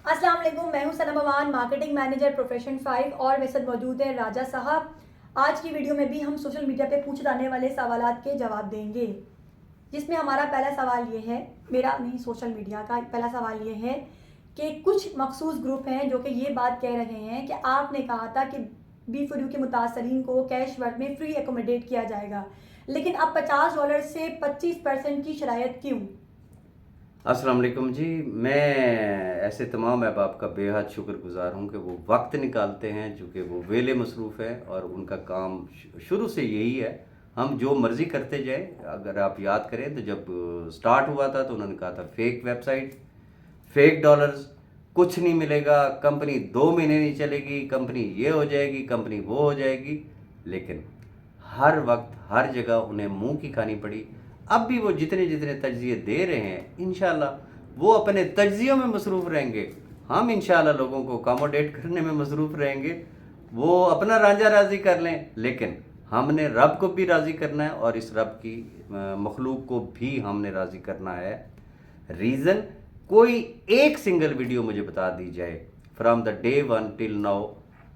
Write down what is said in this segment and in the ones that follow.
अस्सलाम वालेकुम, मैं हूं सनम अमान, मार्केटिंग मैनेजर प्रोफेशन 5 और मेरे साथ मौजूद है राजा साहब। आज की वीडियो में भी हम सोशल मीडिया पे पूछे जाने वाले सवालात के जवाब देंगे, जिसमें हमारा पहला सवाल ये है, मेरा नहीं सोशल मीडिया का पहला सवाल ये है कि कुछ मखसूस ग्रुप हैं जो कि ये बात कह रहे हैं कि आपने कहा था कि B4U के मुतासरीन को कैश वर्क में फ्री एकोमोडेट किया जाएगा, लेकिन अब $50 से 25% की शरायत क्यों? अस्सलाम वालेकुम जी। मैं ऐसे तमाम अहबाब का बेहद शुक्रगुजार हूँ कि वो वक्त निकालते हैं, चूँकि वो वेले मसरूफ़ हैं और उनका काम शुरू से यही है, हम जो मर्ज़ी करते जाएं। अगर आप याद करें तो जब स्टार्ट हुआ था तो उन्होंने कहा था फेक वेबसाइट, फेक डॉलर्स, कुछ नहीं मिलेगा, कंपनी 2 महीने नहीं चलेगी, कंपनी ये हो जाएगी, कंपनी वो हो जाएगी। लेकिन हर वक्त हर जगह उन्हें मुंह की खानी पड़ी। अब भी वो जितने जितने तज्ज़िये दे रहे हैं, इंशाल्लाह वो अपने तज्ज़ियों में मसरूफ़ रहेंगे, हम इंशाल्लाह लोगों को अकोमोडेट करने में मसरूफ़ रहेंगे। वो अपना रांझा राज़ी कर लें, लेकिन हमने रब को भी राज़ी करना है और इस रब की मखलूक को भी हमने राज़ी करना है। रीज़न, कोई एक सिंगल वीडियो मुझे बता दी जाए from the day 1 till now,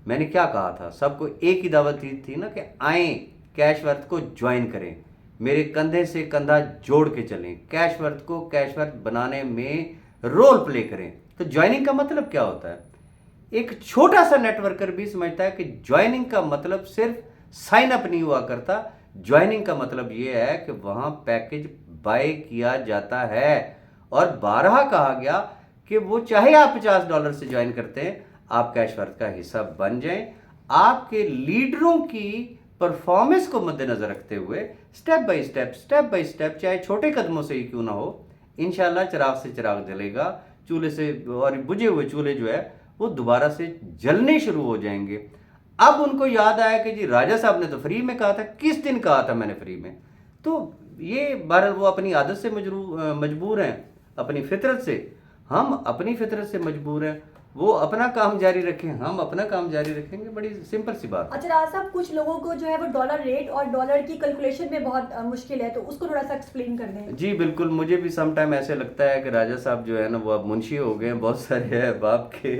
मैंने क्या कहा था? सबको एक ही दावत दी थी ना कि आएँ, कैश वर्थ को ज्वाइन करें, मेरे कंधे से कंधा जोड़ के चलें, कैश वर्थ को कैश वर्थ बनाने में रोल प्ले करें। तो ज्वाइनिंग का मतलब क्या होता है? एक छोटा सा नेटवर्कर भी समझता है कि ज्वाइनिंग का मतलब सिर्फ साइन अप नहीं हुआ करता। ज्वाइनिंग का मतलब यह है कि वहां पैकेज बाय किया जाता है। और 12 कहा गया कि वो चाहे आप $50 से ज्वाइन करते हैं, आप कैश वर्थ का हिस्सा बन जाएं। आपके लीडरों की परफॉर्मेंस को मद्देनजर रखते हुए स्टेप बाय स्टेप, चाहे छोटे कदमों से ही क्यों ना हो, इंशाल्लाह चिराग से चिराग जलेगा, चूल्हे से, और बुझे हुए चूल्हे जो है वो दोबारा से जलने शुरू हो जाएंगे। अब उनको याद आया कि जी राजा साहब ने तो फ्री में कहा था। किस दिन कहा था मैंने फ्री में? तो ये बहरहाल वो अपनी आदत से मजबूर हैं, अपनी फितरत से। हम अपनी फितरत से मजबूर हैं। वो अपना काम जारी रखें, हम अपना काम जारी रखेंगे। बड़ी सिंपल सी बात। अच्छा राज साहब, कुछ लोगों को जो है वो डॉलर रेट और डॉलर की कैलकुलेशन में बहुत मुश्किल है, तो उसको थोड़ा सा एक्सप्लेन कर दें। जी बिल्कुल, मुझे भी सम टाइम ऐसे लगता है कि राजा साहब जो है ना वो अब मुंशी हो गए हैं। बहुत सारे है बाप के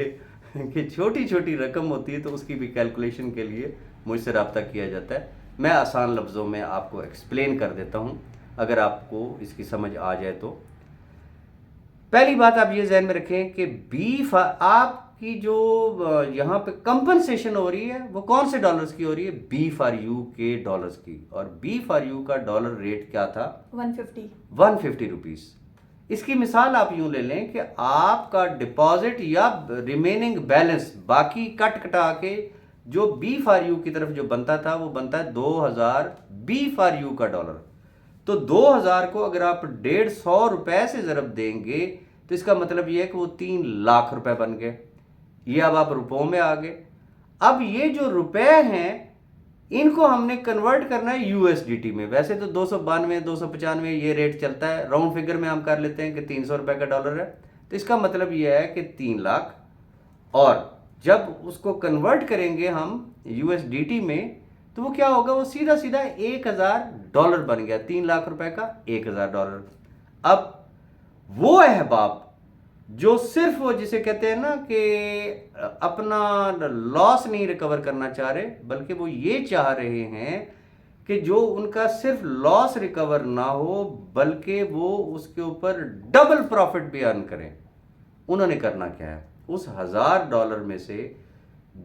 कि छोटी छोटी रकम होती है तो उसकी भी कैलकुलेशन के लिए मुझसे रब्ता किया जाता है। मैं आसान लफ्ज़ों में आपको एक्सप्लेन कर देता हूँ, अगर आपको इसकी समझ आ जाए तो। पहली बात आप ये जहन में रखें कि आपकी जो यहाँ पे कंपनसेशन हो रही है वो कौन से डॉलर्स की हो रही है? B4U के डॉलर्स की। और B4U का डॉलर रेट क्या था? 150 रुपीज़। इसकी मिसाल आप यूं ले लें कि आपका डिपॉजिट या रिमेनिंग बैलेंस बाकी कट कटा के जो B4U की तरफ जो बनता था वो बनता है 2000 B4U का डॉलर। तो 2000 को अगर आप 150 रुपए से ज़रब देंगे तो इसका मतलब यह है कि वो 3 लाख रुपए बन गए। ये अब आप रुपयों में आ गए। अब ये जो रुपए हैं इनको हमने कन्वर्ट करना है USDT में। वैसे तो 292 295 ये रेट चलता है, राउंड फिगर में हम कर लेते हैं कि 300 रुपए का डॉलर है। तो इसका मतलब यह है कि 3 लाख, और जब उसको कन्वर्ट करेंगे हम USDT में तो वो क्या होगा? वो सीधा सीधा $1000 बन गया। 3 लाख रुपए का $1000। अब वो अहबाब जो सिर्फ वो जिसे कहते हैं ना कि अपना लॉस नहीं रिकवर करना चाह रहे, बल्कि वो ये चाह रहे हैं कि जो उनका सिर्फ लॉस रिकवर ना हो बल्कि वो उसके ऊपर डबल प्रॉफिट भी अर्न करें। उन्होंने करना क्या है? उस $1000 में से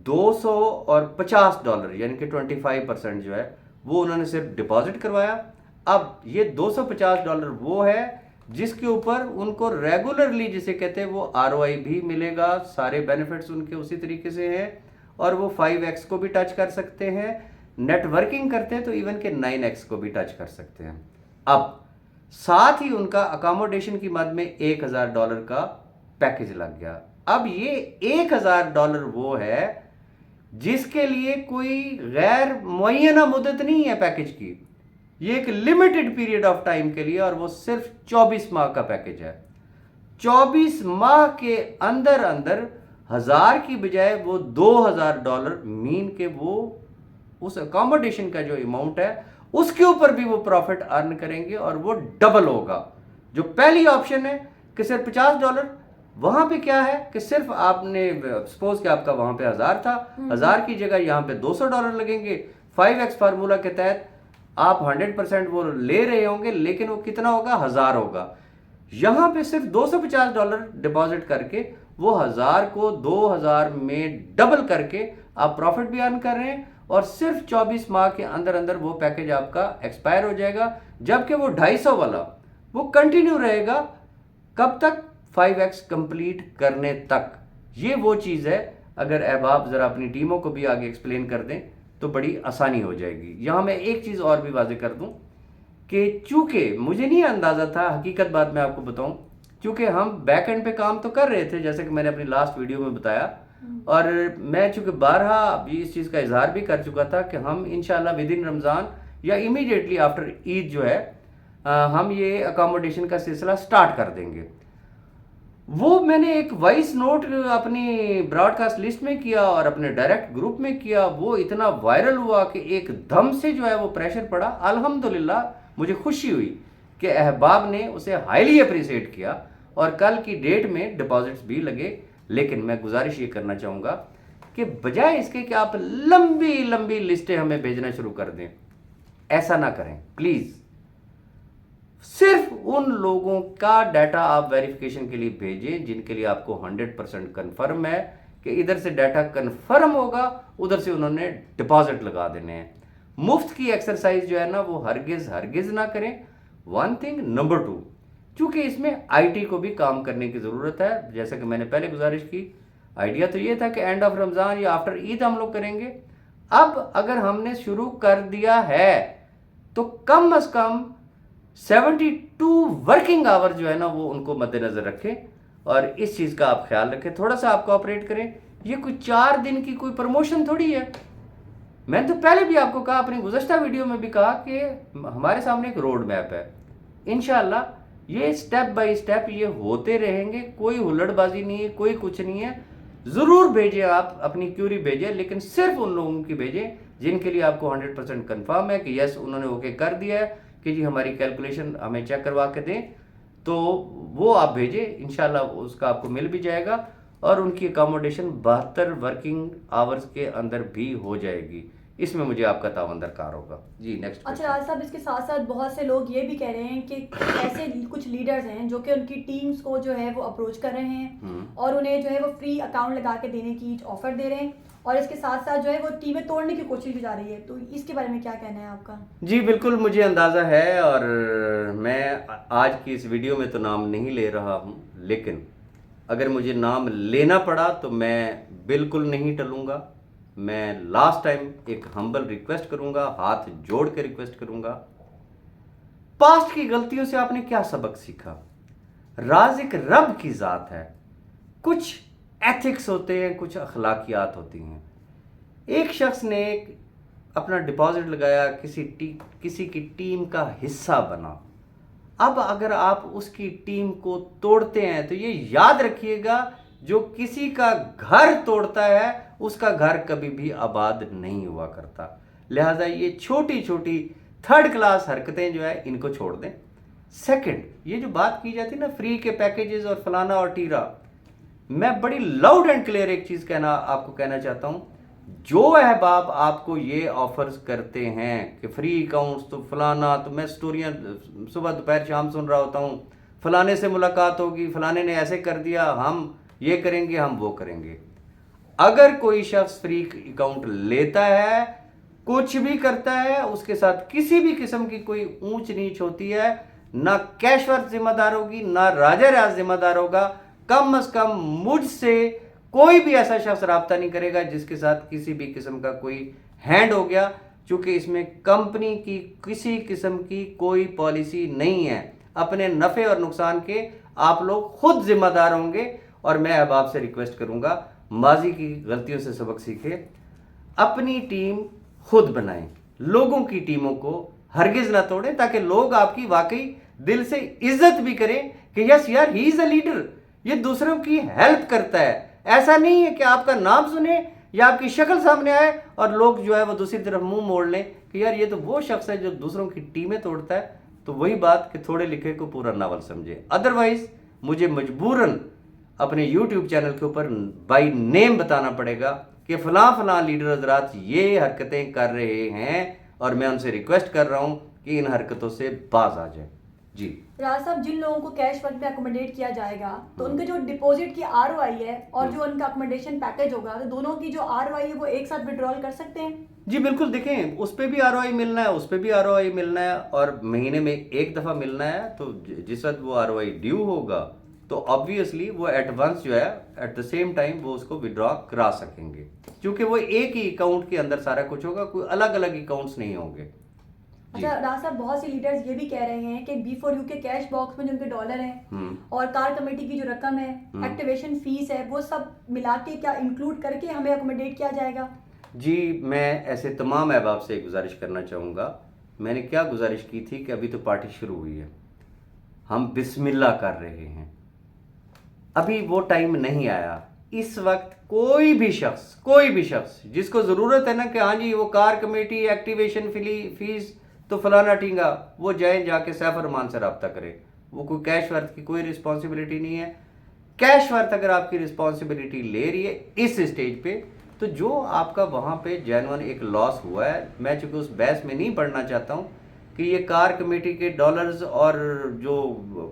$250 यानी कि 25% जो है वो उन्होंने सिर्फ डिपॉजिट करवाया। अब ये $250 वो है जिसके ऊपर उनको रेगुलरली, जिसे कहते हैं वो ROI भी मिलेगा, सारे बेनिफिट्स उनके उसी तरीके से हैं, और वो 5x को भी टच कर सकते हैं। नेटवर्किंग करते हैं तो इवन के 9x को भी टच कर सकते हैं। अब साथ ही उनका अकोमोडेशन की मद में $1000 का पैकेज लग गया। अब ये $1000 वो है जिसके लिए कोई गैर मुअय्यना मुद्दत नहीं है पैकेज की। ये एक लिमिटेड पीरियड ऑफ टाइम के लिए, और वो सिर्फ 24 माह का पैकेज है। 24 माह के अंदर अंदर 1000 की बजाय वो $2000 मीन के वो उस अकोमोडेशन का जो अमाउंट है उसके ऊपर भी वो प्रॉफिट अर्न करेंगे और वो डबल होगा। जो पहली ऑप्शन है कि सिर्फ $50, वहां पे क्या है कि सिर्फ आपने सपोज कि आपका वहां पे 1000 था, 1000 की जगह यहाँ पे $200 लगेंगे। 5x फार्मूला के तहत आप 100% वो ले रहे होंगे, लेकिन वो कितना होगा, 1000 होगा। यहां पे सिर्फ $250 डिपॉजिट करके वो 1000 को 2000 में डबल करके आप प्रॉफिट भी अर्न कर रहे हैं, और सिर्फ 24 माह के अंदर अंदर वो पैकेज आपका एक्सपायर हो जाएगा। जबकि वो 250 वाला वो कंटिन्यू रहेगा, कब तक, 5x कंप्लीट करने तक। ये वो चीज़ है, अगर अहबाब ज़रा अपनी टीमों को भी आगे एक्सप्लेन कर दें तो बड़ी आसानी हो जाएगी। यहाँ मैं एक चीज़ और भी वाजे कर दूं कि चूंकि मुझे नहीं अंदाज़ा था, हकीकत बात मैं आपको बताऊं, चूंकि हम बैक एंड पे काम तो कर रहे थे जैसे कि मैंने अपनी लास्ट वीडियो में बताया, और मैं चूंकि बारहा अभी इस चीज़ का इजहार भी कर चुका था कि हम इंशाल्लाह विद इन रमज़ान या इमीडिएटली आफ्टर ईद जो है हम ये अकोमोडेशन का सिलसिला स्टार्ट कर देंगे। वो मैंने एक वॉइस नोट अपनी ब्रॉडकास्ट लिस्ट में किया और अपने डायरेक्ट ग्रुप में किया, वो इतना वायरल हुआ कि एकदम से जो है वो प्रेशर पड़ा। अल्हम्दुलिल्लाह मुझे खुशी हुई कि अहबाब ने उसे हाईली अप्रिशिएट किया और कल की डेट में डिपॉजिट्स भी लगे। लेकिन मैं गुजारिश ये करना चाहूँगा कि बजाय इसके कि आप लंबी लंबी लिस्टें हमें भेजना शुरू कर दें, ऐसा ना करें प्लीज़। सिर्फ उन लोगों का डाटा आप वेरिफिकेशन के लिए भेजें जिनके लिए आपको 100% कन्फर्म है कि इधर से डाटा कन्फर्म होगा, उधर से उन्होंने डिपॉजिट लगा देने हैं। मुफ्त की एक्सरसाइज जो है ना वो हरगिज हरगिज ना करें, वन थिंग। नंबर टू, चूंकि इसमें आईटी को भी काम करने की ज़रूरत है, जैसा कि मैंने पहले गुजारिश की। आइडिया तो ये था कि एंड ऑफ रमज़ान या आफ्टर ईद हम लोग करेंगे। अब अगर हमने शुरू कर दिया है तो कम अज़ कम 72 वर्किंग आवर जो है ना वो उनको मद्देनजर रखें, और इस चीज़ का आप ख्याल रखें, थोड़ा सा आप कोऑपरेट करें। ये कोई 4 दिन की कोई प्रमोशन थोड़ी है। मैंने तो पहले भी आपको कहा, अपनी गुज़श्ता वीडियो में भी कहा कि हमारे सामने एक रोड मैप है। इंशाल्लाह ये स्टेप बाय स्टेप ये होते रहेंगे, कोई हुल्लड़बाजी नहीं है, कोई कुछ नहीं है। ज़रूर भेजें, आप अपनी क्यूरी भेजें, लेकिन सिर्फ उन लोगों की भेजें जिनके लिए आपको 100% कन्फर्म है कि यस उन्होंने ओके कर दिया है कि जी हमारी कैलकुलेशन हमें चेक करवा के दें, तो वो आप भेजें। इंशाल्लाह उसका आपको मिल भी जाएगा और उनकी अकोमोडेशन 72 वर्किंग आवर्स के अंदर भी हो जाएगी। इसमें मुझे आपका तावन दरकार होगा जी। नेक्स्ट। अच्छा राज साहब, इसके साथ साथ बहुत से लोग ये भी कह रहे हैं कि ऐसे कुछ लीडर्स हैं जो कि उनकी टीम्स को जो है वो अप्रोच कर रहे हैं और उन्हें जो है वो फ्री अकाउंट लगा के देने की ऑफर दे रहे हैं, और इसके साथ साथ जो है वो टीमें तोड़ने की कोशिश की जा रही है। तो इसके बारे में क्या कहना है आपका? जी बिल्कुल, मुझे अंदाज़ा है, और मैं आज की इस वीडियो में तो नाम नहीं ले रहा हूँ, लेकिन अगर मुझे नाम लेना पड़ा तो मैं बिल्कुल नहीं टलूँगा। मैं लास्ट टाइम एक हम्बल रिक्वेस्ट करूँगा, हाथ जोड़ के रिक्वेस्ट करूँगा, पास्ट की गलतियों से आपने क्या सबक सीखा? राज़िक रब की ज़ात है, कुछ एथिक्स होते हैं, कुछ अखलाकियात होती हैं। एक शख्स ने अपना डिपॉजिट लगाया, किसी की टीम का हिस्सा बना। अब अगर आप उसकी टीम को तोड़ते हैं तो ये याद रखिएगा, जो किसी का घर तोड़ता है उसका घर कभी भी आबाद नहीं हुआ करता। लिहाजा ये छोटी छोटी 3rd क्लास हरकतें जो है इनको छोड़ दें। सेकंड, ये जो बात की जाती है ना फ्री के पैकेजेस और फलाना और टीरा, मैं बड़ी लाउड एंड क्लियर एक चीज़ आपको कहना चाहता हूँ। जो अहबाब आपको ये ऑफर्स करते हैं कि फ्री अकाउंट्स तो फलाना, तो मैं स्टोरियाँ सुबह दोपहर शाम सुन रहा होता हूँ, फलाने से मुलाकात होगी, फलाने ने ऐसे कर दिया, हम ये करेंगे, हम वो करेंगे। अगर कोई शख्स फ्री अकाउंट लेता है, कुछ भी करता है, उसके साथ किसी भी किस्म की कोई ऊंच नीच होती है, ना कैशवर्थ जिम्मेदार होगी, ना राजा राज जिम्मेदार होगा। कम अज कम मुझसे कोई भी ऐसा शख्स रब्ता नहीं करेगा जिसके साथ किसी भी किस्म का कोई हैंड हो गया, क्योंकि इसमें कंपनी की किसी किस्म की कोई पॉलिसी नहीं है। अपने नफ़े और नुकसान के आप लोग खुद जिम्मेदार होंगे। और मैं अब आपसे रिक्वेस्ट करूंगा, माजी की गलतियों से सबक सीखें, अपनी टीम खुद बनाएं, लोगों की टीमों को हरगिज ना तोड़ें, ताकि लोग आपकी वाकई दिल से इज्जत भी करें कि यस यार ही इज अ लीडर, ये दूसरों की हेल्प करता है। ऐसा नहीं है कि आपका नाम सुने या आपकी शक्ल सामने आए और लोग जो है वो दूसरी तरफ मुंह मोड़ लें कि यार ये तो वो शख्स है जो दूसरों की टीमें तोड़ता है। तो वही बात कि थोड़े लिखे को पूरा नावल समझे। अदरवाइज मुझे मजबूरन अपने YouTube चैनल के ऊपर बाय नेम बताना पड़ेगा कि फलां लीडर हजरात ये हरकतें कर रहे हैं और मैं उनसे रिक्वेस्ट कर रहा हूं कि इन हरकतों से बाज आ जाए। जी राज साहब, जिन लोगों को कैश फंड में अकोमोडेट किया जाएगा तो उनके जो डिपॉजिट की आरओआई है और जो उनका अकोमोडेशन पैकेज होगा, तो दोनों की जो आरओआई है वो एक साथ विड्रॉल कर सकते हैं? जी बिल्कुल, देखें उस पर भी आरओआई मिलना है, उस पर भी आरओआई मिलना है और महीने में एक दफ़ा मिलना है। तो जिस वक्त वो आरओआई ड्यू होगा तो ऑब्वियसली वो एडवांस जो है एट द सेम टाइम वो उसको विड्रॉ करा सकेंगे, क्योंकि वो एक ही अकाउंट के अंदर सारा कुछ होगा, कोई अलग अलग अकाउंट्स नहीं होंगे। जी अच्छा राज साहब, बहुत सी लीडर्स ये भी कह रहे हैं कि B4U के कैश बॉक्स में जो उनके डॉलर हैं और कार कमेटी की जो रकम है, एक्टिवेशन फीस है, वो सब मिला के क्या इंक्लूड करके हमें अकोमोडेट किया जाएगा? जी, मैं ऐसे तमाम अहबाब से गुजारिश करना चाहूँगा। मैंने क्या गुजारिश की थी कि अभी तो पार्टी शुरू हुई है, हम बिस्मिल्लाह कर रहे हैं, अभी वो टाइम नहीं आया। इस वक्त कोई भी शख्स जिसको ज़रूरत है ना कि हाँ जी वो कार कमेटी एक्टिवेशन फीस तो फलाना टींगा, वो जाके सैफ रहमान से रब्ता करे। वो कोई कैश वर्थ की कोई रिस्पॉन्सिबिलिटी नहीं है। कैश वर्थ अगर आपकी रिस्पॉन्सिबिलिटी ले रही है इस स्टेज पे, तो जो आपका वहाँ पे जेन्युइन एक लॉस हुआ है, मैं चूँकि उस बहस में नहीं पढ़ना चाहता हूँ कि ये कार कमेटी के डॉलर्स और जो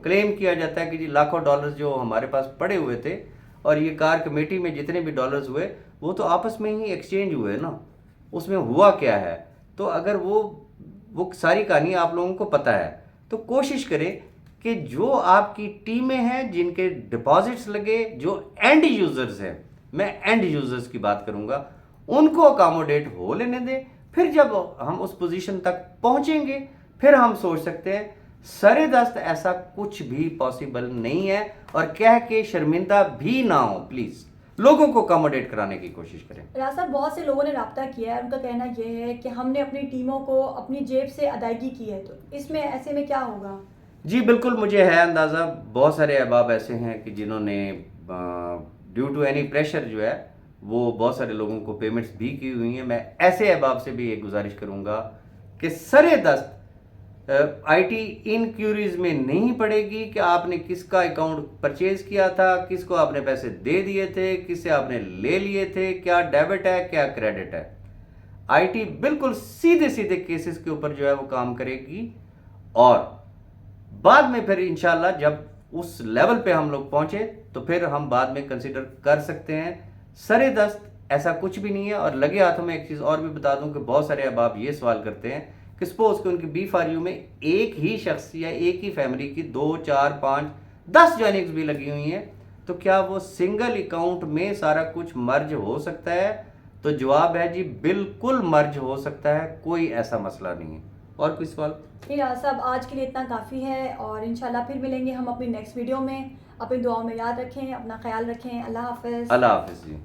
क्लेम किया जाता है कि जी लाखों डॉलर्स जो हमारे पास पड़े हुए थे और ये कार कमेटी में जितने भी डॉलर्स हुए वो तो आपस में ही एक्सचेंज हुए ना, उसमें हुआ क्या है। तो अगर वो सारी कहानी आप लोगों को पता है तो कोशिश करें कि जो आपकी टीमें हैं जिनके डिपॉजिट्स लगे, जो एंड यूजर्स हैं, मैं एंड यूजर्स की बात करूंगा, उनको अकोमोडेट हो लेने दें। फिर जब हम उस पोजीशन तक पहुंचेंगे फिर हम सोच सकते हैं। सरे दस्त ऐसा कुछ भी पॉसिबल नहीं है और कह के शर्मिंदा भी ना हो। प्लीज लोगों को अकोमोडेट कराने की कोशिश करें। राज साहब, बहुत से लोगों ने रब्ता किया है, उनका कहना यह है कि हमने अपनी टीमों को अपनी जेब से अदायगी की है, तो इसमें ऐसे में क्या होगा? जी बिल्कुल, मुझे है अंदाज़ा। बहुत सारे अहबाब ऐसे हैं कि जिन्होंने ड्यू टू एनी प्रेशर जो है वो बहुत सारे लोगों को पेमेंट्स भी की हुई हैं। मैं ऐसे अहबाब से भी एक गुजारिश करूंगा कि सरे दस्त आईटी इनक्यूरीज में नहीं पड़ेगी कि आपने किसका अकाउंट परचेज किया था, किसको आपने पैसे दे दिए थे, किससे आपने ले लिए थे, क्या डेबिट है क्या क्रेडिट है। आईटी बिल्कुल सीधे सीधे केसेस के ऊपर जो है वो काम करेगी और बाद में फिर इंशाल्लाह जब उस लेवल पे हम लोग पहुंचे तो फिर हम बाद में कंसिडर कर सकते हैं। सरे दस्त ऐसा कुछ भी नहीं है। और लगे हाथों में एक चीज़ और भी बता दूं कि बहुत सारे अहबाब ये सवाल करते हैं कि सपोज कि उनकी B4U में एक ही शख्स या एक ही फैमिली की 2, 4, 5, 10 जॉइनिंग्स भी लगी हुई हैं, तो क्या वो सिंगल अकाउंट में सारा कुछ मर्ज हो सकता है? तो जवाब है जी बिल्कुल मर्ज हो सकता है, कोई ऐसा मसला नहीं है। और कोई सवाल? नहीं राज साहब, आज के लिए इतना काफ़ी है और इंशाल्लाह फिर मिलेंगे हम अपनी नेक्स्ट वीडियो में। अपनी दुआओं में याद रखें, अपना ख्याल रखें। अल्लाह हाफ़िज़। अल्लाह हाफिज़ जी।